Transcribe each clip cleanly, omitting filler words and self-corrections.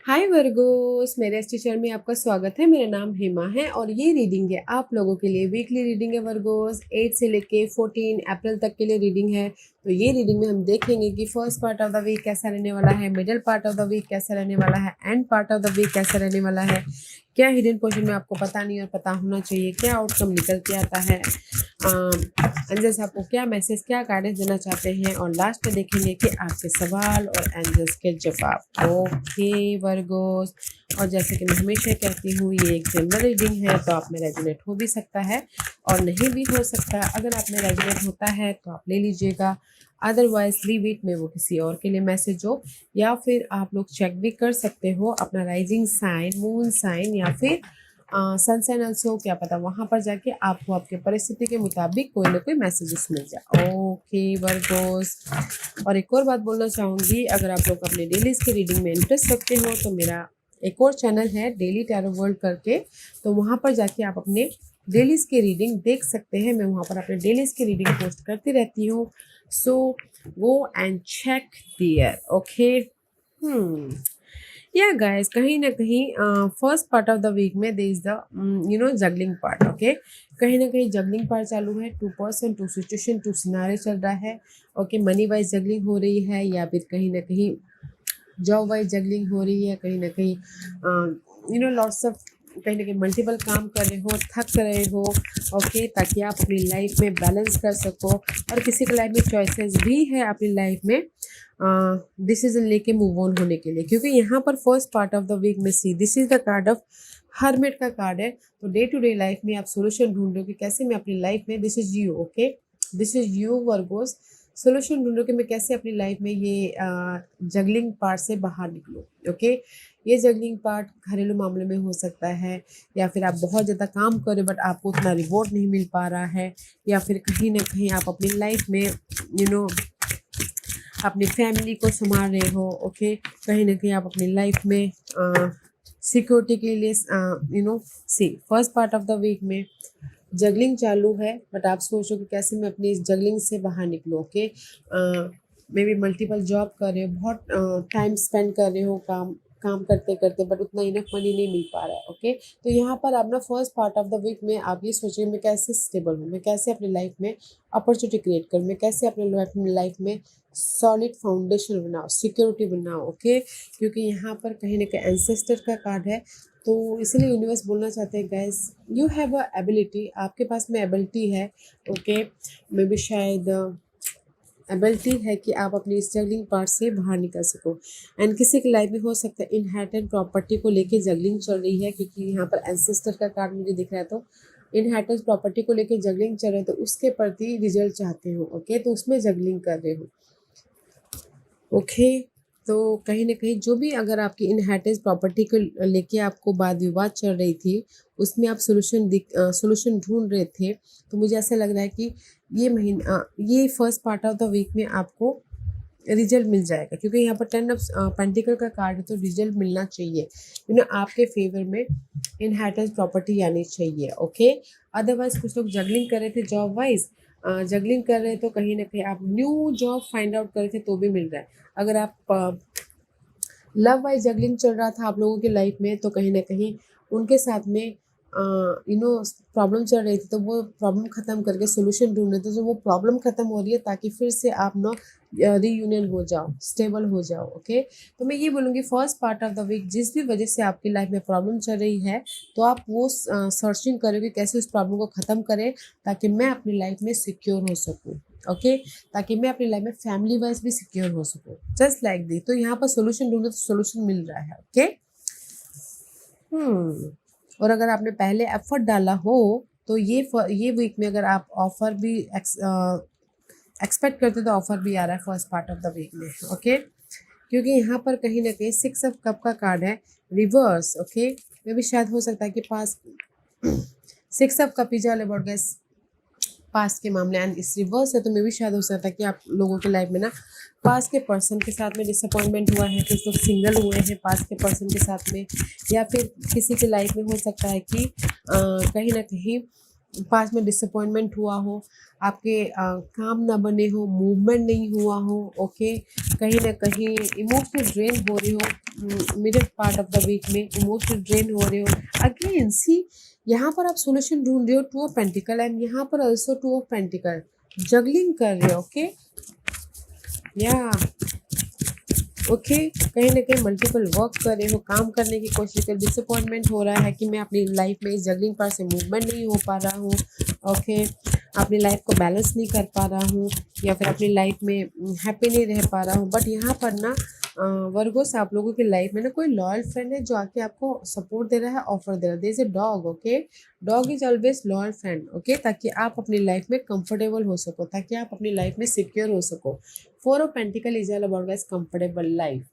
हाय Virgo's, मेरे इस teacher में आपका स्वागत है। मेरा नाम हेमा है और ये रीडिंग है आप लोगों के लिए। वीकली रीडिंग है वर्गोस। 8 से लेके 14 अप्रैल तक के लिए रीडिंग है। तो ये रीडिंग में हम देखेंगे कि first part of the week कैसा रहने वाला है, middle part of the week कैसा रहने वाला है, end part of the week कैसा रहने वाला है। क्या हिडन पोर्शन में आपको पता नहीं और पता होना चाहिए, क्या आउटकम निकल के आता है, एंजल्स आपको क्या मैसेज, क्या गाइडेंस देना चाहते हैं, और लास्ट में देखेंगे कि आपके सवाल और एंजल्स के जवाब। ओके वर्गोस, और जैसे कि मैं हमेशा कहती हूँ, ये एक जनरल रीडिंग है, तो आप में रेजोनेट हो भी सकता है और नहीं भी हो सकता। अगर आप में रेजोनेट होता है तो आप ले लीजिएगा, अदरवाइज लीव इट में वो किसी और के लिए मैसेज हो। या फिर आप लोग चेक भी कर सकते हो अपना राइजिंग साइन, मून साइन, या फिर सन साइन ऑल्सो। क्या पता वहाँ पर जाके आपको आपके परिस्थिति के मुताबिक कोई ना कोई मैसेजेस मिल जाए। ओके वर्गोस, और एक और बात बोलना चाहूँगी, अगर आप लोग अपने डेलीज की रीडिंग में इंटरेस्ट रखते हो तो मेरा एक और चैनल है डेली टैरो वर्ल्ड करके, तो वहाँ पर जाके आप अपने डेलीज की रीडिंग देख सकते हैं। मैं वहाँ पर अपने डेलीज की रीडिंग पोस्ट करती रहती हूँ, so go and check there. Okay या गाइस, कहीं ना कहीं first part of the week में there is the juggling part. Okay, कहीं ना कहीं जगलिंग पार्ट चालू है। 2 पर्सन, 2 सिचुएशन, 2 सिनारियो चल रहा है। ओके, मनी वाइज जगलिंग हो रही है, या फिर कहीं ना कहीं जॉब वाइज जगलिंग हो रही है, कहीं ना कहीं लॉट्स ऑफ, कहीं ना कहीं मल्टीपल काम कर रहे हो, थक रहे हो। ओके, ताकि आप अपनी लाइफ में बैलेंस कर सको, और किसी की लाइफ में चॉइसेस भी है अपनी लाइफ में डिसीजन लेके मूव ऑन होने के लिए। क्योंकि यहाँ पर first part of the week में see this is the card of hermit का कार्ड है। तो डे टू डे लाइफ में आप सोल्यूशन ढूंढ रहे हो कि कैसे मैं अपनी लाइफ में, this is you. Okay, this is you Virgo's, solution ढूंढो कि मैं कैसे अपनी लाइफ में ये जगलिंग पार्ट से बाहर निकलूँ। ओके, ये जगलिंग पार्ट घरेलू मामले में हो सकता है, या फिर आप बहुत ज़्यादा काम कर रहे हो बट आपको उतना रिवॉर्ड नहीं मिल पा रहा है, या फिर कहीं ना कहीं आप अपनी लाइफ में अपनी फैमिली को संभाल रहे हो। ओके, कहीं ना कहीं आप अपनी लाइफ में सिक्योरिटी के लिए see first part of the week में जगलिंग चालू है, बट आप सोचो कि कैसे मैं अपनी इस जगलिंग से बाहर निकलूँ। Okay, may be multiple job कर रहे हो, बहुत टाइम स्पेंड कर रहे हो काम करते करते, बट उतना इनफ मनी नहीं मिल पा रहा है। ओके, तो यहाँ पर आप ना first part of the week में आप ये सोचिए, मैं कैसे स्टेबल हूँ, मैं कैसे अपनी लाइफ में अपॉर्चुनिटी क्रिएट करूँ, मैं कैसे अपने लाइफ में सॉलिड फाउंडेशन बनाओ, सिक्योरिटी बनाओ। ओके, क्योंकि यहाँ पर कहीं ना कहीं एंसेस्टर का कार्ड है, तो इसलिए यूनिवर्स बोलना चाहते हैं guys, you have a ability, आपके पास में एबिलिटी है। ओके, मे बी शायद एबिलिटी है कि आप अपनी स्ट्रगलिंग पार्ट से बाहर निकल सको। एंड किसी की लाइफ में हो सकता है इनहेरिटेड प्रॉपर्टी को लेके जगलिंग चल रही है, क्योंकि यहाँ पर एंसेस्टर का कार्ड मुझे दिख रहा है। तो इनहेरिटेड प्रॉपर्टी को लेके जगलिंग चल रहे हो, तो उसके प्रति रिजल्ट चाहते हो। ओके, तो उसमें जगलिंग कर रहे हो। ओके, तो कहीं ना कहीं जो भी, अगर आपकी इनहेरिटेंस प्रॉपर्टी को लेके आपको वाद विवाद चल रही थी, उसमें आप सोल्यूशन ढूंढ रहे थे, तो मुझे ऐसा लग रहा है कि ये first part of the week में आपको रिजल्ट मिल जाएगा। क्योंकि यहाँ पर 10 ऑफ पेंटिकल का कार्ड है, तो रिजल्ट मिलना चाहिए, आपके फेवर में इनहेरिटेंस प्रॉपर्टी आनी चाहिए। ओके, अदरवाइज कुछ लोग जगलिंग कर रहे थे, जॉब वाइज जगलिंग कर रहे हैं, तो कहीं ना कहीं आप न्यू जॉब फाइंड आउट कर रहे थे तो भी मिल रहा है। अगर आप लव वाइज जगलिंग चल रहा था आप लोगों की लाइफ में, तो कहीं ना कहीं उनके साथ में प्रॉब्लम चल रही थी, तो वो प्रॉब्लम ख़त्म करके सोल्यूशन ढूंढ रहे थे, तो वो प्रॉब्लम ख़त्म हो रही है ताकि फिर से आप रीयूनियन हो जाओ, स्टेबल हो जाओ। ओके, तो मैं ये बोलूँगी first part of the week जिस भी वजह से आपकी लाइफ में प्रॉब्लम चल रही है, तो आप वो सर्चिंग करोगे कैसे उस प्रॉब्लम को ख़त्म करें, ताकि मैं अपनी लाइफ में सिक्योर हो सकूँ। ओके, ताकि मैं अपनी लाइफ में फैमिली वाइज भी सिक्योर हो सकूँ, जस्ट लाइक दिस। तो यहाँ पर सोल्यूशन ढूंढो तो सोल्यूशन मिल रहा है। ओके, और अगर आपने पहले एफर्ट डाला हो, तो ये वीक में अगर आप ऑफर भी एक्सपेक्ट करते, तो ऑफर भी आ रहा है first part of the week में। ओके, क्योंकि यहाँ पर कहीं ना कहीं 6 ऑफ कप का कार्ड है रिवर्स। ओके, में भी शायद हो सकता है कि past 6 of cup is all about guys past के मामले, एंड इस रिवर्स है, तो मे भी शायद हो सकता है कि आप लोगों की लाइफ में ना पास के पर्सन के साथ में डिसअपॉइंटमेंट हुआ है, कुछ लोग सिंगल हुए हैं पास के पर्सन के साथ में, या फिर किसी की लाइफ में हो सकता है कि कहीं ना कहीं पास में डिसअपॉइंटमेंट हुआ हो, आपके काम ना बने हो, मूवमेंट नहीं हुआ हो, ओके, कहीं ना कहीं इमोशनल ड्रेन हो रहे हो, middle part of the week में इमोशनल ड्रेन हो रहे हो। अगेन सी, यहाँ पर आप सोल्यूशन ढूंढ रहे हो, टू ऑफ पेंटिकल, एंड यहाँ पर also two of pentacle, juggling कर रहे हो, ओके, या ओके, कहीं ना कहीं मल्टीपल वर्क कर रहे हो, काम करने की कोशिश कर, डिसअपॉइंटमेंट हो रहा है कि मैं अपनी लाइफ में इस जगलिंग पार्ट से मूवमेंट नहीं हो पा रहा हूँ, ओके, अपनी लाइफ को बैलेंस नहीं कर पा रहा हूँ, या फिर अपनी लाइफ में हैप्पी नहीं रह पा रहा हूँ। बट यहाँ पर ना वर्गोस, आप लोगों की लाइफ में ना कोई लॉयल फ्रेंड है जो आके आपको सपोर्ट दे रहा है, ऑफर दे रहा है। There is a dog, okay, dog is always loyal friend, okay, ताकि आप अपनी लाइफ में कंफर्टेबल हो सको, ताकि आप अपनी लाइफ में सिक्योर हो सको। Four of pentacle is all about guys comfortable life,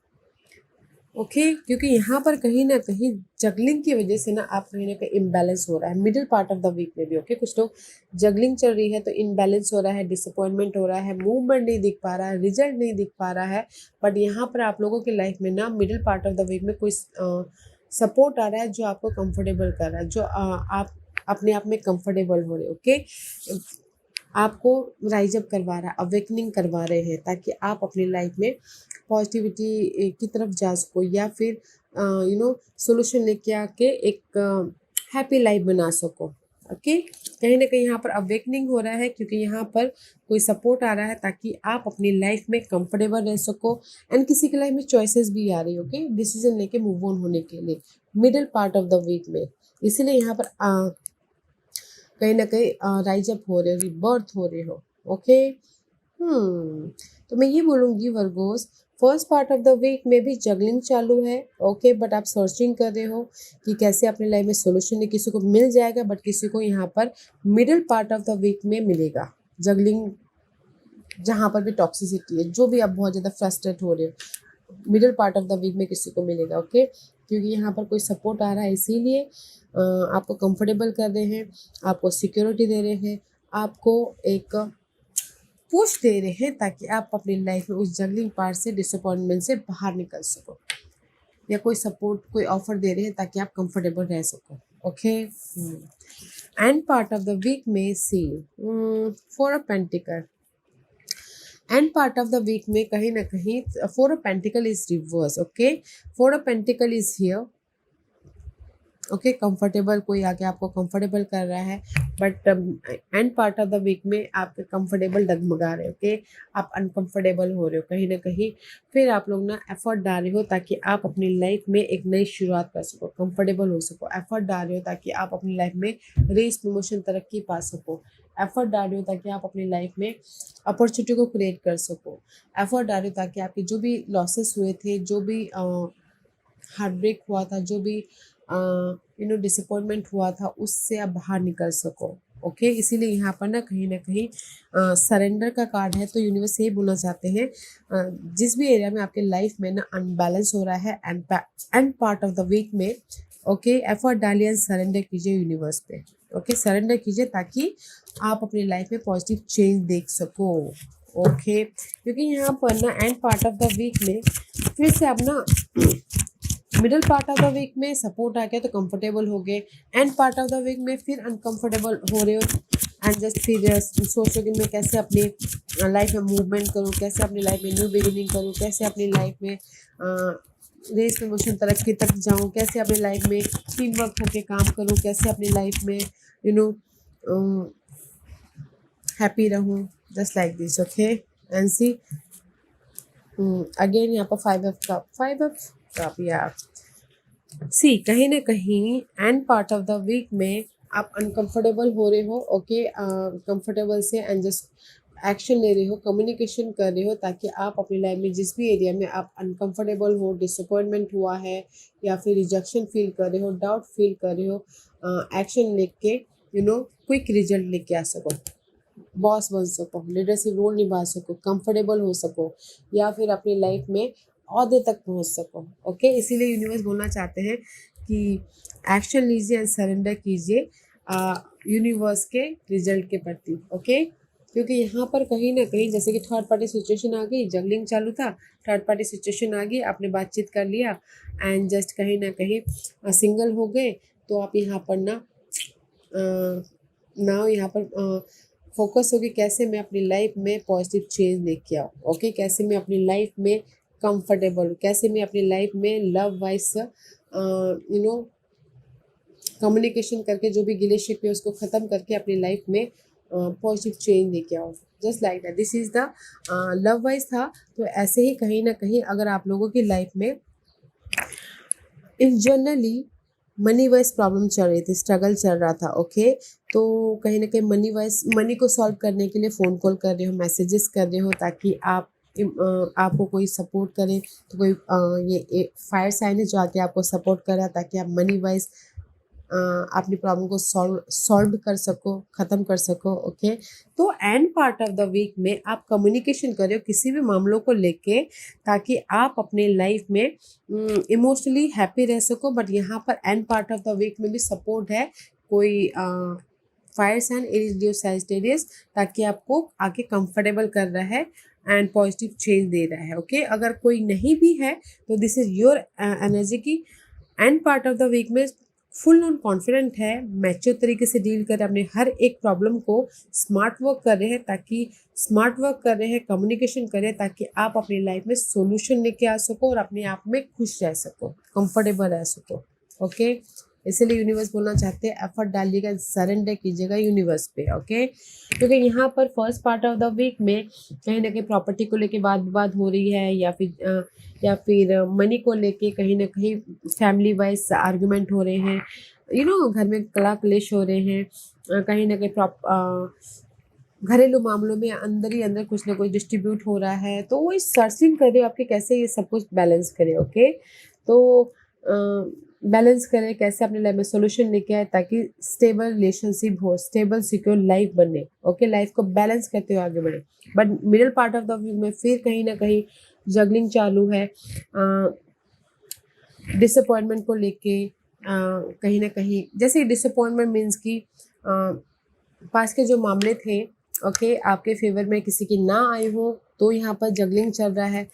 okay, क्योंकि यहाँ पर कहीं ना कहीं जगलिंग की वजह से ना आप कहीं ना कहीं इम्बैलेंस हो रहा है middle part of the week में भी, ओके, कुछ लोग जगलिंग चल रही है तो इम्बैलेंस हो रहा है, डिसअपॉइंटमेंट हो रहा है, मूवमेंट नहीं दिख पा रहा है, रिजल्ट नहीं दिख पा रहा है। बट यहाँ पर आप लोगों की लाइफ में ना middle part of the week में कोई सपोर्ट आ रहा है जो आपको कंफर्टेबल कर रहा है, जो आप अपने आप में कंफर्टेबल हो रहे, ओके, आपको राइज अप करवा रहा है, अवेकनिंग करवा रहे हैं, ताकि आप अपनी लाइफ में पॉजिटिविटी की तरफ जा सको, या फिर सोल्यूशन लेके आके एक हैप्पी लाइफ बना सको, ओके, कहीं ना कहीं यहाँ पर अवेकनिंग हो रहा है, क्योंकि यहाँ पर कोई सपोर्ट आ रहा है ताकि आप अपनी लाइफ में कंफर्टेबल रह सको। एंड किसी की लाइफ में चॉइसेस भी आ रही है, ओके, डिसीजन लेके मूव ऑन होने के लिए middle part of the week में। इसीलिए यहाँ पर कहीं ना कहीं राइज अप हो रहे हो, रिबर्थ हो रहे हो, ओके। तो मैं ये बोलूँगी Virgos, first part of the week में भी जगलिंग चालू है, ओके, बट आप सर्चिंग कर रहे हो कि कैसे अपने लाइफ में सोल्यूशन है, किसी को मिल जाएगा, बट किसी को यहाँ पर middle part of the week में मिलेगा जगलिंग, जहाँ पर भी टॉक्सिसिटी है, जो भी आप बहुत ज़्यादा फ्रस्ट्रेट हो रहे हो, middle part of the week में किसी को मिलेगा, ओके, क्योंकि यहाँ पर कोई सपोर्ट आ रहा है, इसीलिए आपको कंफर्टेबल कर रहे हैं, आपको सिक्योरिटी दे रहे हैं, आपको एक पुश दे रहे हैं, ताकि आप अपनी लाइफ में उस जगलिंग पार्ट से, डिसअपॉइंटमेंट से बाहर निकल सको, या कोई सपोर्ट, कोई ऑफर दे रहे हैं ताकि आप कंफर्टेबल रह सको, okay. End part of the week में see four of pentacle, end part of the week में कहीं ना कहीं four of pentacle is reverse, okay, four of pentacle is here, okay, comfortable, कोई आके आपको कंफर्टेबल कर रहा है, but end part of the week में आपके कंफर्टेबल डगमगा रहे, ओके, आप अनकंफर्टेबल हो रहे हो कहीं ना कहीं, फिर आप लोग ना एफर्ट डाल रहे हो ताकि आप अपनी लाइफ में एक नई शुरुआत कर सको, कंफर्टेबल हो सको, एफर्ट डाल रहे हो ताकि आप अपनी लाइफ में रेस, प्रमोशन, तरक्की पा सको, एफर्ट डाल रहे हो ताकि आप अपनी लाइफ में अपॉर्चुनिटी को क्रिएट कर सको, एफर्ट डाल रहे हो ताकि आपके जो भी लॉसेस हुए थे, जो भी हार्ट ब्रेक हुआ था, जो भी डिसअपॉइंटमेंट हुआ था, उससे आप बाहर निकल सको, ओके, इसीलिए यहाँ पर ना कहीं सरेंडर का कार्ड है। तो यूनिवर्स यही बोलना चाहते हैं, जिस भी एरिया में आपके लाइफ में ना अनबैलेंस हो रहा है, end part of the week में, ओके, एफर्ट डालिए एंड सरेंडर कीजिए यूनिवर्स पे, ओके, सरेंडर कीजिए ताकि आप अपनी लाइफ में पॉजिटिव चेंज देख सको, ओके, क्योंकि यहाँ पर ना end part of the week में फिर से आप ना middle part of the week में सपोर्ट आ गया तो कंफर्टेबल हो गए, end part of the week में फिर अनकंफर्टेबल हो रहे हो, एंड जस्ट फिर सोचो कि मैं कैसे अपनी लाइफ में मूवमेंट करूँ, कैसे अपनी लाइफ में न्यू बिगिनिंग करूँ, कैसे अपनी लाइफ में रेस प्रमोशन, तरक्की तक जाऊँ, कैसे अपनी लाइफ में टीम वर्क होकर काम करूँ, कैसे अपनी लाइफ में हैप्पी रहूँ, just like this, okay, and see again यहाँ पर फाइव ऑफ कप या सी, कहीं ना कहीं end part of the week में आप अनकंफर्टेबल हो रहे हो, ओके, कंफर्टेबल से एंड जस्ट एक्शन ले रहे हो, कम्युनिकेशन कर रहे हो, ताकि आप अपनी लाइफ में जिस भी एरिया में आप अनकंफर्टेबल हो, डिसअपॉइंटमेंट हुआ है, या फिर रिजेक्शन फील कर रहे हो, डाउट फील कर रहे हो, एक्शन लेके क्विक रिजल्ट लेके आ सको, बॉस बन सको, लीडरशिप रोल निभा सको, कंफर्टेबल हो सको, या फिर अपनी लाइफ में औहदे तक पहुंच सको, ओके, इसीलिए यूनिवर्स बोलना चाहते हैं कि एक्शन लीजिए एंड सरेंडर कीजिए यूनिवर्स के रिजल्ट के प्रति, ओके, क्योंकि यहाँ पर कहीं ना कहीं जैसे कि थर्ड पार्टी सिचुएशन आ गई, जगलिंग चालू था, थर्ड पार्टी सिचुएशन आ गई, आपने बातचीत कर लिया एंड जस्ट कहीं ना कहीं सिंगल हो गए, तो आप यहाँ पर ना यहाँ पर फोकस होगी कैसे मैं अपनी लाइफ में पॉजिटिव चेंज लेके आऊँ, ओके, कैसे मैं अपनी लाइफ में कंफर्टेबल हूँ, कैसे मैं अपनी लाइफ में लव वाइज कम्युनिकेशन करके जो भी रिलेशनशिप है उसको ख़त्म करके अपनी लाइफ में पॉजिटिव चेंज लेके आओ। Just like that, this is the love wise था। तो ऐसे ही कहीं ना कहीं अगर आप लोगों की लाइफ में इन जनरली मनी वाइज प्रॉब्लम चल रही थी, स्ट्रगल चल रहा था, ओके, तो कहीं ना कहीं मनी को सॉल्व करने के लिए फ़ोन कॉल कर रहे हो, मैसेजेस कर रहे हो, ताकि आपको कोई सपोर्ट करे, तो कोई ये फायर साइन है जो आके आपको सपोर्ट कर रहा है ताकि आप मनी वाइज अपनी प्रॉब्लम को सॉल्व कर सको, ख़त्म कर सको, ओके। तो end part of the week में आप कम्युनिकेशन करो किसी भी मामलों को लेके, ताकि आप अपने लाइफ में इमोशनली हैप्पी रह सको। बट यहाँ पर end part of the week में भी सपोर्ट है कोई फायर साइन एरियो सैजिटेरियस, ताकि आपको आगे कंफर्टेबल कर रहा है एंड पॉजिटिव चेंज दे रहा है, ओके। अगर कोई नहीं भी है तो दिस इज़ योर एनर्जी की end part of the week में फुल ऑन कॉन्फिडेंट है, मैच्योर तरीके से डील कर अपने हर एक प्रॉब्लम को स्मार्ट वर्क कर रहे हैं, कम्युनिकेशन कर रहे हैं ताकि आप अपनी लाइफ में सोल्यूशन लेके आ सको और अपने आप में खुश रह सको, कंफर्टेबल रह सको, ओके। इसीलिए यूनिवर्स बोलना चाहते हैं एफर्ट डालिएगा, सरेंडर कीजिएगा यूनिवर्स पे, ओके। क्योंकि यहाँ पर first part of the week में कहीं ना कहीं प्रॉपर्टी को लेके बात विवाद हो रही है, या फिर मनी को लेके कहीं ना कहीं फैमिली वाइज आर्गुमेंट हो रहे हैं, घर में कला क्लेश हो रहे हैं, कहीं ना कहीं घरेलू मामलों में अंदर ही अंदर कुछ ना कुछ डिस्ट्रीब्यूट हो रहा है। तो वो सर्चिंग कर रहे हो आपके कैसे ये सब कुछ बैलेंस करे, ओके। तो बैलेंस करें, कैसे अपने लाइफ में सोल्यूशन लेके आए ताकि स्टेबल रिलेशनशिप हो, स्टेबल सिक्योर लाइफ बने, ओके। लाइफ को बैलेंस करते हुए आगे बढ़े। But middle part of the week में फिर कहीं ना कहीं जगलिंग चालू है डिसअपॉइंटमेंट को लेके, कहीं ना कहीं जैसे डिसअपॉइंटमेंट मीन्स कि पास के जो मामले थे, ओके, आपके फेवर में किसी की ना आई हो, तो यहाँ पर जगलिंग चल रहा है,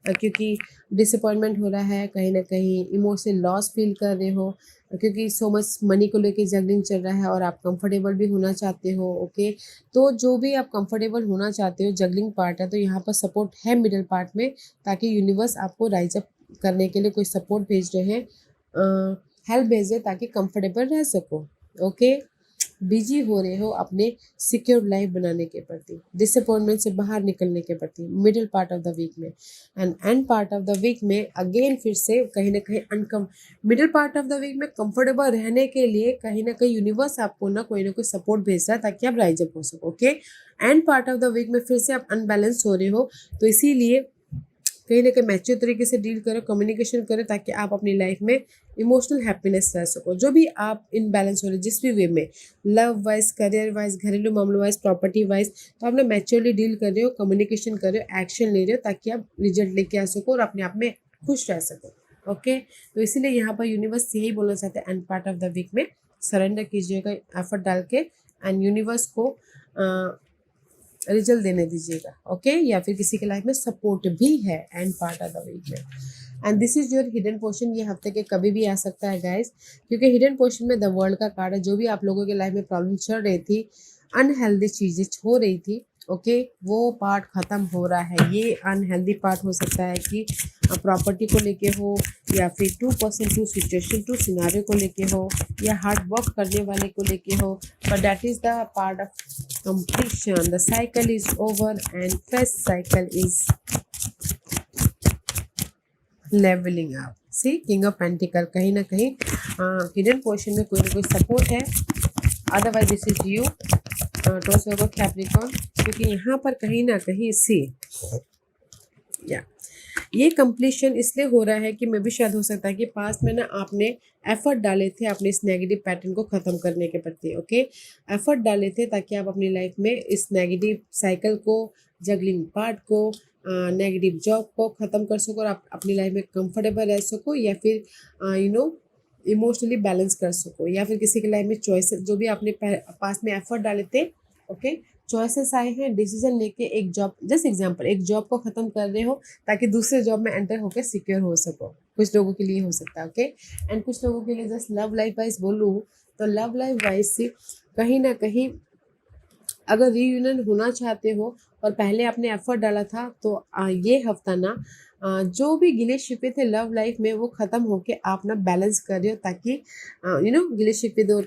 क्योंकि डिसअपॉइंटमेंट हो रहा है, कहीं ना कहीं इमोशनल लॉस फील कर रहे हो, क्योंकि सो मच मनी को लेके जगलिंग चल रहा है और आप कंफर्टेबल भी होना चाहते हो, ओके। तो जो भी आप कंफर्टेबल होना चाहते हो, जगलिंग पार्ट है, तो यहाँ पर सपोर्ट है मिडिल पार्ट में, ताकि यूनिवर्स आपको राइज अप करने के लिए कोई सपोर्ट भेज रहे हैं, हेल्प भेज रहे ताकि कंफर्टेबल रह सको, ओके। बिजी हो रहे हो अपने सिक्योर लाइफ बनाने के प्रति, डिसअपॉइंटमेंट से बाहर निकलने के प्रति middle part of the week में। End part of the week में अगेन फिर से कहीं ना कहीं middle part of the week में कंफर्टेबल रहने के लिए कहीं ना कहीं यूनिवर्स आपको ना कोई सपोर्ट भेज रहा है ताकि आप राइज अप हो सको, okay. End part of the week में फिर से आप अनबैलेंस हो रहे हो, तो इसीलिए कहीं ना कहीं मैच्योर तरीके से डील करो, कम्युनिकेशन करो, ताकि आप अपनी लाइफ में इमोशनल हैप्पीनेस रह सको। जो भी आप इनबैलेंस हो रहे जिस भी वे में, लव वाइज, करियर वाइज, घरेलू मामलों वाइज, प्रॉपर्टी वाइज, तो आप ना मैच्योरली डील कर रहे हो, कम्युनिकेशन कर रहे हो, एक्शन ले रहे हो, ताकि आप रिजल्ट लेके आ सको और अपने आप में खुश रह सको, ओके। तो इसीलिए यहाँ पर यूनिवर्स यही बोलना चाहते हैं end part of the week में सरेंडर कीजिएगा एफर्ट डाल के, एंड यूनिवर्स को रिजल्ट देने दीजिएगा, ओके। या फिर किसी के लाइफ में सपोर्ट भी है end part of the week में। And this is your hidden portion, ये हफ्ते के कभी भी आ सकता है गाइस, क्योंकि हिडन पोर्शन में द वर्ल्ड का कार्ड है। जो भी आप लोगों के लाइफ में प्रॉब्लम चल रही थी, अनहेल्दी चीज़ें हो रही थी, ओके, वो पार्ट ख़त्म हो रहा है। ये अनहेल्दी पार्ट हो सकता है कि प्रॉपर्टी को लेके हो, या फिर 2% 2 सिचुएशन 2 सिनारियो को लेके हो, या हार्ड वर्क करने वाले को लेके हो। But that is the part of completion, the cycle is over and fresh cycle is leveling up. See, king of pentacle, कहीं ना कहीं हिडन पोर्शन में कोई ना कोई सपोर्ट है, otherwise this is you toss of Capricorn, क्योंकि यहाँ पर कहीं ना कहीं सी या ये कंप्लीशन इसलिए हो रहा है कि मैं भी शायद हो सकता है कि पास्ट में ना आपने एफर्ट डाले थे अपने इस नेगेटिव पैटर्न को ख़त्म करने के प्रति, ओके। एफर्ट डाले थे ताकि आप अपनी लाइफ में इस नेगेटिव साइकिल को, जगलिंग पार्ट को, नेगेटिव जॉब को ख़त्म कर सको और आप अपनी लाइफ में कंफर्टेबल रह सको, या फिर इमोशनली बैलेंस कर सको, या फिर किसी की लाइफ में चॉइसेस जो भी आपने पास्ट में एफर्ट डाले थे, ओके, चॉइसेस आए हैं, डिसीजन लेके एक जॉब, जस्ट एग्जांपल, एक जॉब को ख़त्म कर रहे हो ताकि दूसरे जॉब में एंटर होकर सिक्योर हो सको। कुछ लोगों के लिए हो सकता है, ओके। एंड कुछ लोगों के लिए जस्ट लव लाइफ वाइज बोलूँ तो लव लाइफ वाइज से कहीं ना कहीं अगर रीयूनियन होना चाहते हो और पहले आपने एफर्ट डाला था तो ये हफ्ता ना जो भी गिले शिकवे थे लव लाइफ में वो ख़त्म होके आप ना बैलेंस कर रहे हो, ताकि गिले शिकवे दो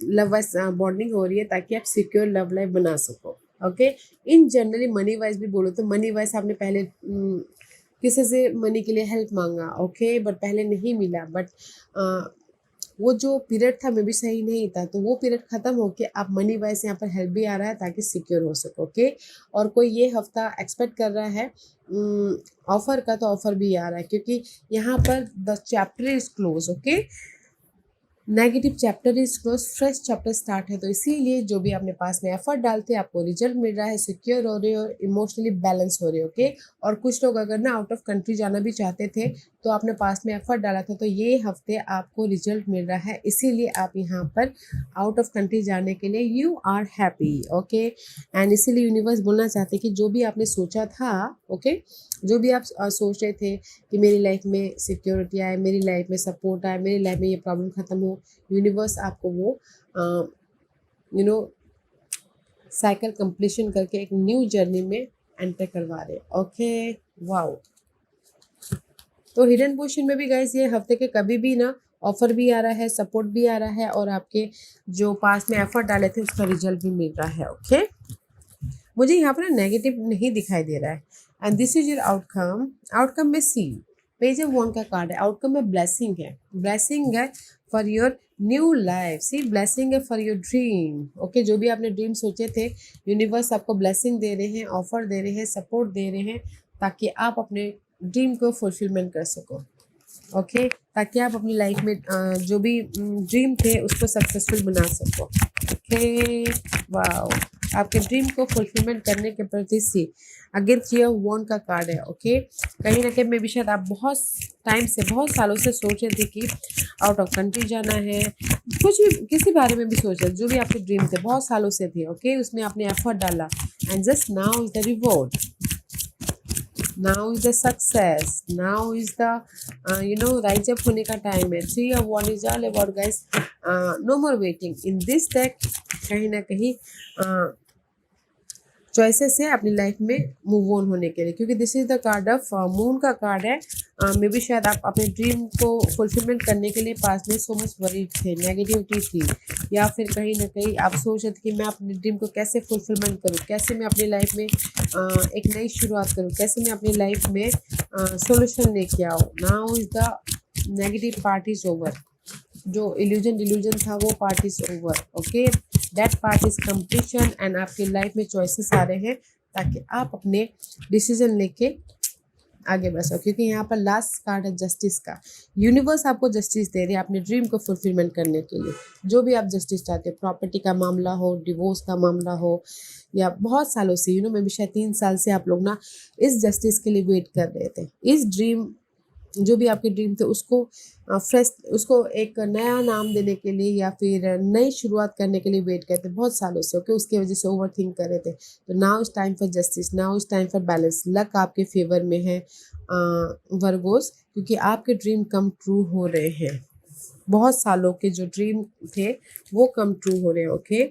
लव वाइज बॉन्डिंग हो रही है ताकि आप सिक्योर लव लाइफ बना सको। ओके, इन जनरली मनी वाइज भी बोलो तो मनी वाइज आपने पहले किसी से मनी के लिए हेल्प मांगा, ओके, बट पहले नहीं मिला, बट वो जो पीरियड था मे भी सही नहीं था, तो वो पीरियड ख़त्म होके आप मनी वाइज यहाँ पर हेल्प भी आ रहा है ताकि सिक्योर हो सको। ओके, और कोई ये हफ्ता एक्सपेक्ट कर रहा है ऑफर का, तो ऑफर भी आ रहा है क्योंकि यहाँ पर the chapter is close. Okay, negative chapter is close, fresh chapter start है, तो इसीलिए जो भी अपने पास में एफर्ट डालते हैं आपको रिजल्ट मिल रहा है, सिक्योर हो रहे हो, इमोशनली बैलेंस हो रहे हो। ओके, और कुछ लोग अगर ना आउट ऑफ कंट्री जाना भी चाहते थे तो आपने पास में एफर्ट डाला था, तो ये हफ्ते आपको रिजल्ट मिल रहा है, इसीलिए आप यहाँ पर आउट ऑफ कंट्री जाने के लिए you are happy. Okay, and इसीलिए यूनिवर्स बोलना चाहते कि जो भी आपने सोचा था, ओके, जो भी आप सोच रहे थे कि मेरी लाइफ में सिक्योरिटी आए, मेरी लाइफ में सपोर्ट आए, मेरी लाइफ में ये प्रॉब्लम ख़त्म हो, यूनिवर्स आपको वो यू नो साइकिल कंप्लीशन करके एक न्यू जर्नी में एंटर करवा रहे। Okay, wow. तो हिडन पोजीशन में भी गाइस ये हफ्ते के कभी भी ना ऑफर भी आ रहा है, सपोर्ट भी आ रहा है, और आपके जो पास में एफर्ट डाले थे उसका रिजल्ट भी मिल रहा है। ओके, मुझे यहाँ पर नेगेटिव नहीं दिखाई दे रहा है। And this is your outcome. Outcome में सी पेज ऑफ वन का कार्ड है, आउटकम में ब्लेसिंग है, ब्लेसिंग है for your new life. See, blessing है फॉर योर ड्रीम। ओके, जो भी आपने ड्रीम सोचे थे यूनिवर्स आपको ब्लेसिंग दे रहे हैं, ऑफर दे रहे हैं, सपोर्ट दे रहे हैं ताकि आप अपने ड्रीम को फुलफिलमेंट कर सको। ओके, ताकि आप अपनी लाइफ में जो भी ड्रीम थे उसको सक्सेसफुल बना सको। ओके, वाओ, आपके ड्रीम को फुलफिलमेंट करने के प्रति सी अगेन थ्री ऑफ वॉन्ड का कार्ड है। ओके, कहीं ना कहीं में भी शायद आप बहुत टाइम से, बहुत सालों से सोच रहे थे कि आउट ऑफ कंट्री जाना है, कुछ भी किसी बारे में भी सोच रहे, जो भी आपके ड्रीम थे बहुत सालों से थे। ओके, उसमें आपने एफर्ट डाला and just now is the reward, now is the success, now is the rise up होने का टाइम है। थ्री ऑफ वन is all about guys no more waiting in this deck. कहीं ना कहीं चॉइसेस है अपनी लाइफ में मूव ऑन होने के लिए, क्योंकि this is the card of moon का कार्ड है। मे बी शायद आप अपने ड्रीम को फुलफिलमेंट करने के लिए पास में सो मच वरीड थे, नेगेटिविटी थी, या फिर कहीं ना कहीं आप सोच रहे थे कि मैं अपने ड्रीम को कैसे फुलफिलमेंट करूं, कैसे मैं अपनी लाइफ में एक नई शुरुआत करूं, कैसे मैं अपनी लाइफ में सोल्यूशन लेके आऊँ। Now is the negative part is over, जो इल्यूजन डिल्यूजन था वो part is over. Okay, that part is completion and आपकी लाइफ में चॉइसेस आ रहे हैं ताकि आप अपने डिसीजन लेके आगे बढ़ सको, क्योंकि यहाँ पर लास्ट कार्ड है जस्टिस का। यूनिवर्स आपको जस्टिस दे रहे हैं अपने ड्रीम को फुलफिलमेंट करने के लिए, जो भी आप जस्टिस चाहते हो, प्रॉपर्टी का मामला हो, डिवोर्स का मामला हो, या बहुत सालों से मैं भी शायद 3 साल से आप लोग ना इस जस्टिस के लिए वेट कर रहे थे, इस ड्रीम जो भी आपके ड्रीम थे उसको फ्रेश, उसको एक नया नाम देने के लिए या फिर नई शुरुआत करने के लिए वेट करते बहुत सालों से। ओके, उसकी वजह से ओवर थिंक कर रहे थे, तो now is time for justice, now is time for balance. Luck आपके फेवर में है वर्गोस, क्योंकि आपके ड्रीम कम ट्रू हो रहे हैं, बहुत सालों के जो ड्रीम थे वो कम ट्रू हो रहे हैं। ओके,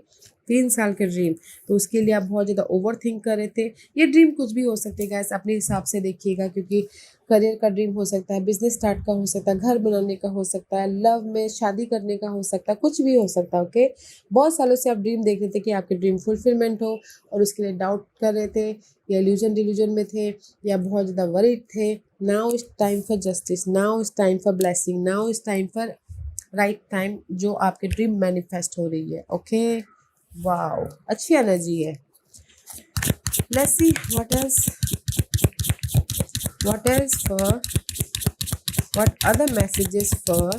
3 साल के ड्रीम, तो उसके लिए आप बहुत ज़्यादा ओवर थिंक कर रहे थे। ये ड्रीम कुछ भी हो सकते हैं गाइस, अपने हिसाब से देखिएगा, क्योंकि करियर का ड्रीम हो सकता है, बिजनेस स्टार्ट का हो सकता है, घर बनाने का हो सकता है, लव में शादी करने का हो सकता है, कुछ भी हो सकता है। ओके, बहुत सालों से आप ड्रीम देख रहे थे कि आपके ड्रीम फुलफिलमेंट हो, और उसके लिए डाउट कर रहे थे, या इल्यूजन डिल्यूजन में थे, या बहुत ज़्यादा वरीड थे। Now is time for justice, now is time for blessing, now is time for right time, जो आपके ड्रीम मैनिफेस्ट हो रही है। ओके, वाओ, अच्छी एनर्जी है। Let's see what else for what other messages for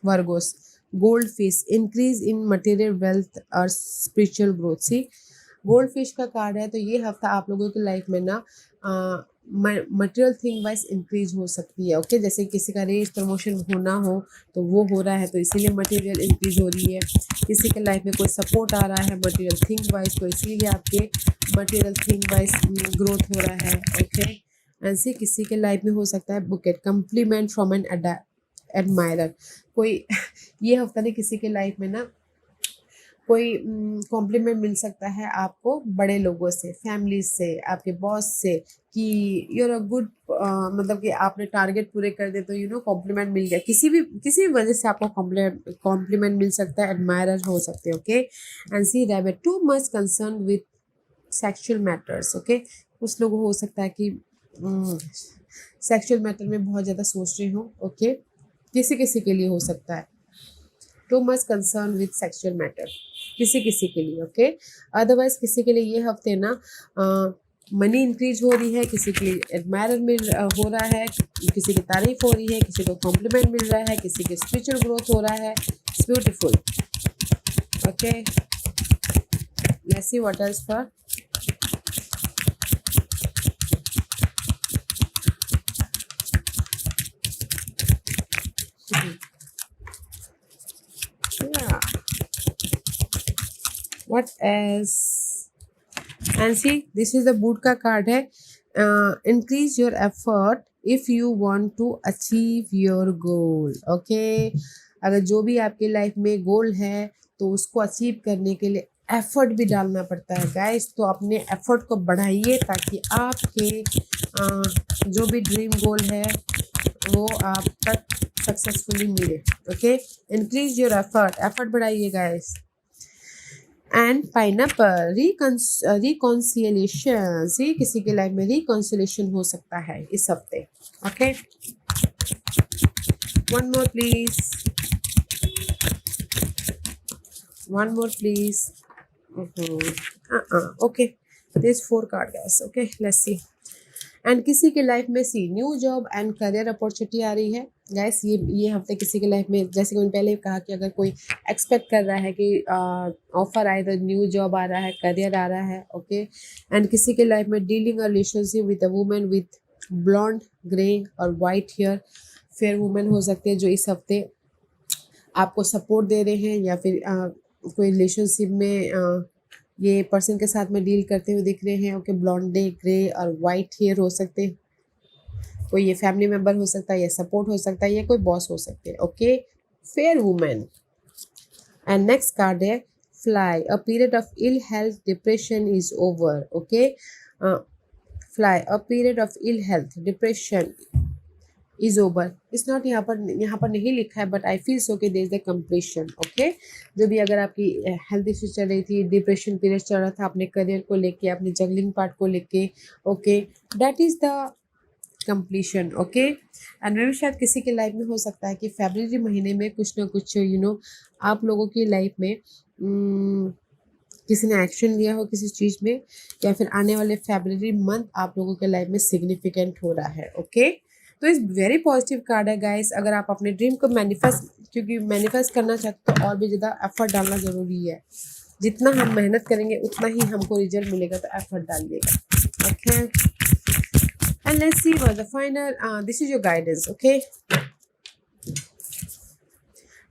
Virgos. Gold fish, increase in material wealth और spiritual growth. सी, gold fish का card है, तो ये हफ्ता आप लोगों की लाइफ में ना मटेरियल थिंग वाइज इंक्रीज हो सकती है। ओके, जैसे किसी का रेस प्रमोशन होना हो तो वो हो रहा है, तो इसीलिए मटेरियल इंक्रीज हो रही है। किसी के लाइफ में कोई सपोर्ट आ रहा है मटेरियल थिंग वाइज, तो इसीलिए आपके मटेरियल थिंग वाइज ग्रोथ हो रहा है। ओके, ऐसे किसी के लाइफ में हो सकता है bouquet, compliment from an admirer. कोई ये हफ्ता ने किसी के लाइफ में ना कोई कॉम्प्लीमेंट मिल सकता है आपको बड़े लोगों से, फैमिली से, आपके बॉस से कि यूर अ गुड, मतलब कि आपने टारगेट पूरे कर दिए तो कॉम्प्लीमेंट मिल गया, किसी भी वजह से आपको कॉम्प्लीमेंट मिल सकता है, एडमायरर हो सकते हैं। Okay, and see rabbit too much concern with sexual matters. Okay, कुछ लोगों को हो सकता है कि सेक्सुअल मैटर में बहुत ज़्यादा सोच रही हूँ। ओके, किसी किसी के लिए हो सकता है to much concern with sexual matter, किसी किसी के लिए। ओके, अदरवाइज किसी के लिए ये हफ्ते ना मनी इंक्रीज हो रही है, किसी के लिए एडमायर हो रहा है, किसी की तारीफ हो रही है, किसी को कॉम्प्लीमेंट मिल रहा है, किसी की स्पिरिचुअल ग्रोथ हो रहा है। It's beautiful. Okay, let's see what else for yeah, what else? And see, this is the boot का कार्ड है। Increase your effort if you want to achieve your goal. Okay, अगर जो भी आपकी life में गोल है तो उसको अचीव करने के लिए एफर्ट भी डालना पड़ता है गाइस। तो अपने एफर्ट को बढ़ाइए ताकि आपके जो भी ड्रीम गोल है वो आप तक सक्सेसफुली मिले। ओके, इंक्रीज योर एफर्ट बढ़ाइए गाइस। एंड पाइनएप्पल रिकॉन्सिलेशन, सी किसी के लाइफ में रिकॉन्सिलेशन हो सकता है इस हफ्ते। Okay, one more please, one more please. Okay, this 4 card guys. Okay, let's see. And किसी के लाइफ में see new job and career opportunity आ रही है गैस। ये हफ्ते किसी के लाइफ में, जैसे कि मैंने पहले कहा कि अगर कोई एक्सपेक्ट कर रहा है कि ऑफर आए तो न्यू जॉब आ रहा है, करियर आ रहा है। ओके, एंड किसी के लाइफ में dealing a relationship with a woman with blonde, grey और वाइट हेयर, फेयर वुमन हो सकते हैं जो इस हफ्ते आपको सपोर्ट दे रहे हैं, या फिर कोई रिलेशनशिप में ये पर्सन के साथ में डील करते हुए दिख रहे हैं। ओके, ब्लॉन्डे, ग्रे और वाइट हेयर हो सकते हैं। कोई ये फैमिली मेम्बर हो सकता है, या सपोर्ट हो सकता है, या कोई बॉस हो सकते हैं। Okay, fair women. And next card है fly, a period of ill health depression is over. Okay, fly, a period of ill health depression is over. It's not, यहाँ पर नहीं लिखा है, बट आई फील सो के there is the completion. Okay, जो भी अगर आपकी हेल्थ इश्यू चल रही थी, डिप्रेशन पीरियड चल रहा था अपने करियर को लेके, अपने जगलिंग पार्ट को लेके, okay, that is the completion. Okay, and मे भी शायद किसी के लाइफ में हो सकता है कि फरवरी महीने में कुछ ना कुछ आप लोगों की लाइफ में किसी ने एक्शन लिया हो किसी चीज़ में, या फिर आने वाले फरवरी मंथ आप लोगों के लाइफ में सिग्निफिकेंट हो रहा है। ओके, तो इस वेरी पॉजिटिव कार्ड है गाइस। अगर आप अपने ड्रीम को क्योंकि मैनिफेस्ट करना चाहते हो तो और भी ज़्यादा एफर्ट डालना ज़रूरी है। जितना हम मेहनत करेंगे उतना ही हमको रिजल्ट मिलेगा, तो एफर्ट डालिएगा। Okay, and let's see for the final, this is your guidance. Okay,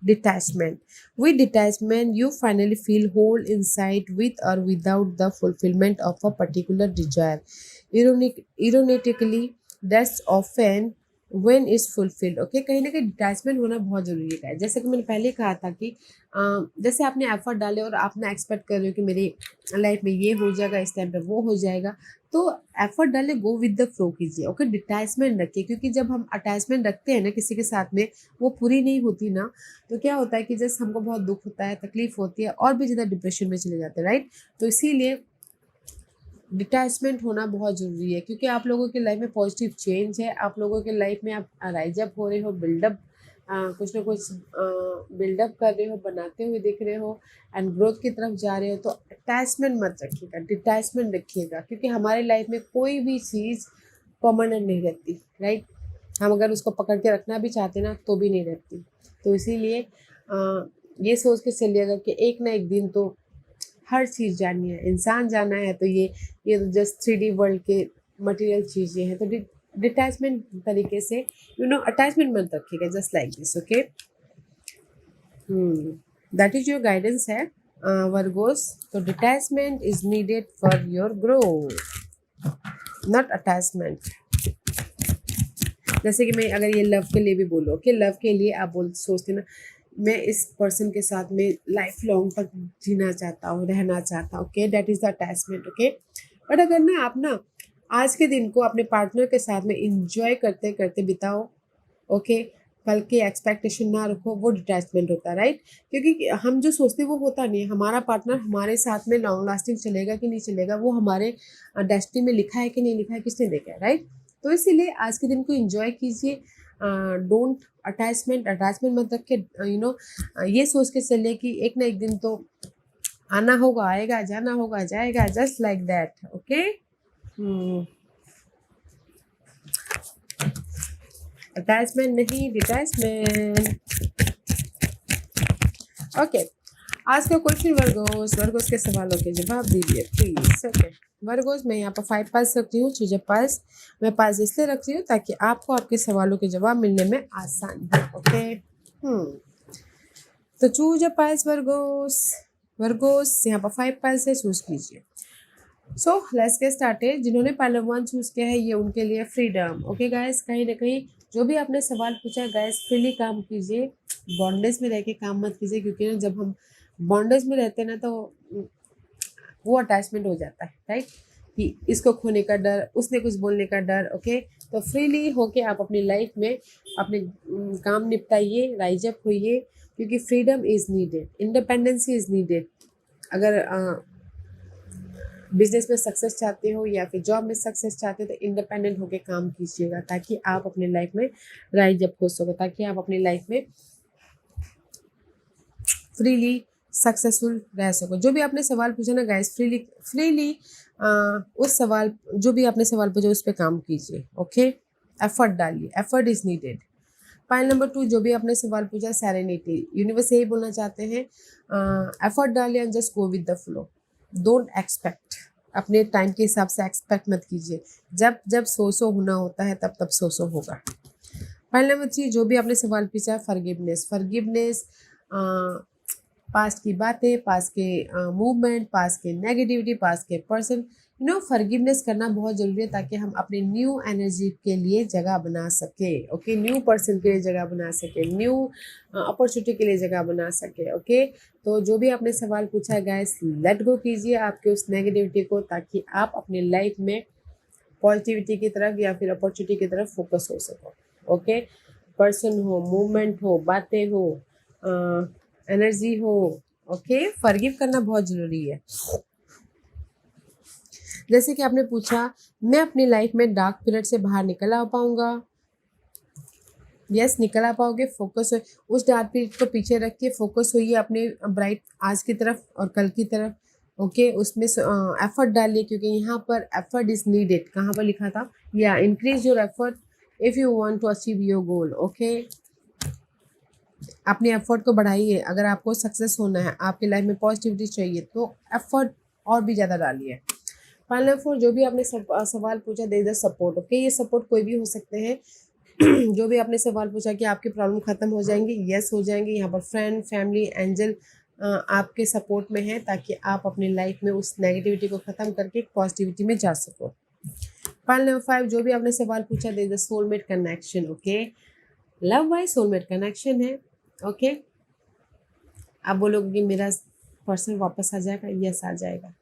detachment. With detachment, you finally feel whole inside with or without the fulfillment of a particular desire. Ironically, that's often when is fulfilled. Okay, कहीं ना कहीं detachment होना बहुत ज़रूरी है। जैसे कि मैंने पहले कहा था कि जैसे आपने एफर्ट डाले और आपने एक्सपेक्ट कर रहे हो कि मेरी लाइफ में ये हो जाएगा, इस टाइम पे वो हो जाएगा, तो एफर्ट डाले, गो विद द फ्लो कीजिए। ओके, डिटैचमेंट रखिए, क्योंकि जब हम अटैचमेंट रखते हैं ना किसी के साथ में, वो पूरी नहीं होती ना, तो क्या होता है कि जैसे हमको बहुत दुख होता है, तकलीफ होती है, और भी ज़्यादा डिप्रेशन में चले जाते हैं, राइट। तो इसीलिए डिटैचमेंट होना बहुत ज़रूरी है, क्योंकि आप लोगों की लाइफ में पॉजिटिव चेंज है, आप लोगों के लाइफ में आप राइज अप हो रहे हो, बिल्डअप कुछ ना कुछ बिल्डअप कर रहे हो, बनाते हुए दिख रहे हो, एंड ग्रोथ की तरफ जा रहे हो। तो अटैचमेंट मत रखिएगा, डिटैचमेंट रखिएगा, क्योंकि हमारी लाइफ में कोई भी चीज़ परमानेंट नहीं रहती, राइट। हम अगर उसको पकड़ के रखना भी चाहते ना तो भी नहीं रहती। तो इसीलिए ये सोच के चलिएगा कि एक ना एक दिन तो हर चीज़ जाननी है, इंसान जाना है, तो ये तो जस्ट 3D वर्ल्ड के मटेरियल चीज़ें हैं। तो डिटैचमेंट तरीके से अटैचमेंट मत रखिएगा, just like this. Okay, that is your guidance है वर्गोस। तो detachment is needed for your growth, not attachment. जैसे कि मैं अगर ये लव के लिए भी बोलो कि लव के लिए आप सोचते ना मैं इस पर्सन के साथ में लाइफ लॉन्ग तक जीना चाहता हूँ, रहना चाहता हूँ। Okay, that is the attachment. Okay, but अगर ना आप ना आज के दिन को अपने पार्टनर के साथ में इंजॉय करते करते बिताओ, ओके, कल की एक्सपेक्टेशन ना रखो, वो डिटैचमेंट होता है, राइट? क्योंकि हम जो सोचते हैं वो होता नहीं है। हमारा पार्टनर हमारे साथ में लॉन्ग लास्टिंग चलेगा कि नहीं चलेगा, वो हमारे डेस्टिनी में लिखा है कि नहीं लिखा है, किसने देखा है, राइट? तो इसीलिए आज के दिन को इंजॉय कीजिए। डोंट अटैचमेंट मत रख के ये सोच के चलिए कि एक ना एक दिन तो आना होगा, आएगा, जाना होगा, जाएगा, just like that. Okay, attachment नहीं, डिटैचमेंट। ओके, आज का क्वेश्चन वर्गोस के सवालों के जवाब दीजिए प्लीज। ओके, वर्गोस मैं यहाँ पर 5 पास रखती हूँ, चूजे पास। मैं पास इसलिए रख रही हूँ ताकि आपको आपके सवालों के जवाब मिलने में आसान हो। ओके, तो चूज पास वर्गोस यहाँ पर 5 पास है, चूज कीजिए। So let's get started. जिन्होंने पहले 1 चूज किया है, ये उनके लिए फ्रीडम। ओके गाइस, कहीं ना कहीं जो भी आपने सवाल पूछा गाइस, फ्रीली काम कीजिए, बॉन्डेज में रह के काम मत कीजिए, क्योंकि ना जब हम बॉन्डेज में रहते हैं ना तो वो अटैचमेंट हो जाता है, राइट? कि इसको खोने का डर, उसने कुछ बोलने का डर। ओके, तो फ्रीली होके आप अपनी लाइफ में अपने काम निपटाइए, राइज अप होइए, क्योंकि freedom is needed, independency is needed. अगर बिजनेस में सक्सेस चाहते हो या फिर जॉब में सक्सेस चाहते हो तो इंडिपेंडेंट होके काम कीजिएगा, ताकि आप अपने लाइफ में राइज अप हो सको, ताकि आप अपनी लाइफ में फ्रीली सक्सेसफुल रह सको। जो भी आपने सवाल पूछा ना गाइस, फ्रीली उस सवाल, जो भी आपने सवाल पूछा उस पर काम कीजिए। ओके, एफर्ट डालिए, effort is needed. Point number 2, जो भी आपने सवाल पूछा, सेरेनिटी। यूनिवर्स यही बोलना चाहते हैं, एफर्ट डालिए and just go with the flow. Don't expect, अपने टाइम के हिसाब से एक्सपेक्ट मत कीजिए। जब जब सो होना होता है तब तब सो होगा। पॉइंट नंबर 3, जो भी आपने सवाल पूछा, फॉरगिवनेस। पास्ट की बातें, पास्ट के मूवमेंट, पास्ट के नेगेटिविटी, पास्ट के पर्सन, फॉरगिवनेस करना बहुत ज़रूरी है, ताकि हम अपने न्यू एनर्जी के लिए जगह बना सके। ओके, न्यू पर्सन के लिए जगह बना सके, न्यू अपॉर्चुनिटी के लिए जगह बना सके। ओके, तो जो भी आपने सवाल पूछा है गाइस, लेट गो कीजिए आपके उस नेगेटिविटी को, ताकि आप अपनी लाइफ में पॉजिटिविटी की तरफ या फिर अपॉर्चुनिटी की तरफ फोकस हो सको। ओके, पर्सन हो, मूवमेंट हो, बातें हो, एनर्जी हो। ओके, फॉरगिव करना बहुत ज़रूरी है। जैसे कि आपने पूछा, मैं अपनी लाइफ में डार्क पीरियड से बाहर निकल आ पाऊंगा? यस, निकल आ पाओगे। फोकस हो, उस डार्क पीरियड को पीछे रख के फोकस होइए अपने ब्राइट आज की तरफ और कल की तरफ। ओके, उसमें एफर्ट डालिए, क्योंकि यहाँ पर एफर्ट इज नीडेड। कहाँ पर लिखा था? या increase your effort if you want to achieve your goal. Okay, अपने एफर्ट को बढ़ाइए। अगर आपको सक्सेस होना है, आपकी लाइफ में पॉजिटिविटी चाहिए, तो एफर्ट और भी ज़्यादा डालिए। पॉइंट नंबर 4, जो भी आपने सवाल पूछा, दे द सपोर्ट। ओके, ये सपोर्ट कोई भी हो सकते हैं। जो भी आपने सवाल पूछा कि आपकी प्रॉब्लम खत्म हो जाएंगी, यस हो जाएंगी। यहाँ पर फ्रेंड, फैमिली, एंजल आपके सपोर्ट में है, ताकि आप अपनी लाइफ में उस नेगेटिविटी को ख़त्म करके पॉजिटिविटी में जा सको। पॉइंट नंबर 5, जो भी आपने सवाल पूछा, दे the soulmate connection. Okay, love wise soulmate connection है। ओके, आप बोलोगे कि मेरा पर्सन वापस आ जाएगा? यस, आ जाएगा।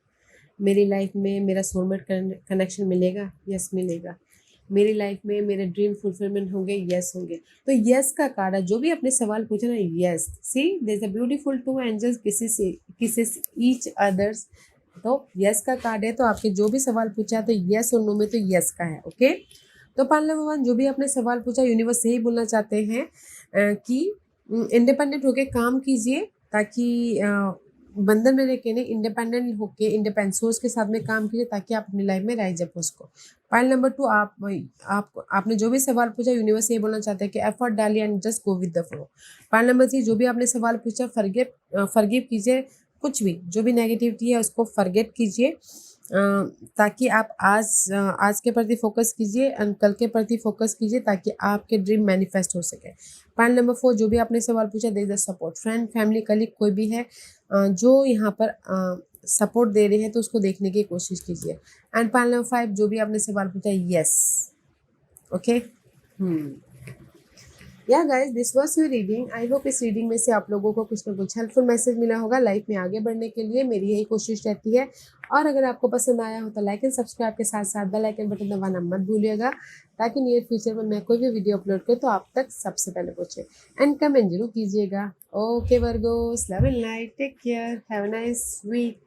मेरी लाइफ में मेरा सोलमेट कनेक्शन मिलेगा? यस, मिलेगा। मेरी लाइफ में मेरे ड्रीम फुलफिलमेंट होंगे? यस, होंगे। तो यस का कार्ड है। जो भी आपने सवाल पूछा ना, yes, see there is a beautiful two angels kisses each others. तो यस का कार्ड है। तो आपके जो भी सवाल पूछा है, तो यस और नो में तो यस का है। ओके, तो पॉइंट नंबर 1, जो भी आपने सवाल पूछा, यूनिवर्स यही बोलना चाहते हैं कि इंडिपेंडेंट होके काम कीजिए, ताकि बंधन में रहकर नहीं, इंडिपेंडेंट होके इंडिपेंडेंट सोच के साथ में काम कीजिए, ताकि आप अपनी लाइफ में राइज अप हो सको। पॉइंट नंबर 2, आपने जो भी सवाल पूछा, यूनिवर्स ये बोलना चाहते हैं कि एफर्ट डालिए and just go with the flow. Point number 3, जो भी आपने सवाल पूछा, फॉरगिव कीजिए। कुछ भी जो भी नेगेटिविटी है उसको फॉरगेट कीजिए, ताकि आप आज के प्रति फोकस कीजिए एंड कल के प्रति फोकस कीजिए, ताकि आपके ड्रीम मैनिफेस्ट हो सके। पॉइंट नंबर 4, जो भी आपने सवाल पूछा, दे the support. Friend, family, colleague, कोई भी है जो यहाँ पर सपोर्ट दे रहे हैं, तो उसको देखने की कोशिश कीजिए। एंड पॉइंट नंबर 5, जो भी आपने सवाल पूछा, यस। ओके, या guys, this was your reading. I hope इस रीडिंग में से आप लोगों को कुछ ना कुछ हेल्पफुल मैसेज मिला होगा। लाइफ में आगे बढ़ने के लिए मेरी यही कोशिश रहती है। और अगर आपको पसंद आया हो तो लाइक एंड सब्सक्राइब के साथ साथ बेल आइकन बटन दबाना मत भूलिएगा, ताकि नियर फ्यूचर में मैं कोई भी वीडियो अपलोड करूँ तो आप तक सबसे पहले पहुँचे। एंड कमेंट जरूर कीजिएगा। ओके वर्गोस, love and light, take care, have a nice week.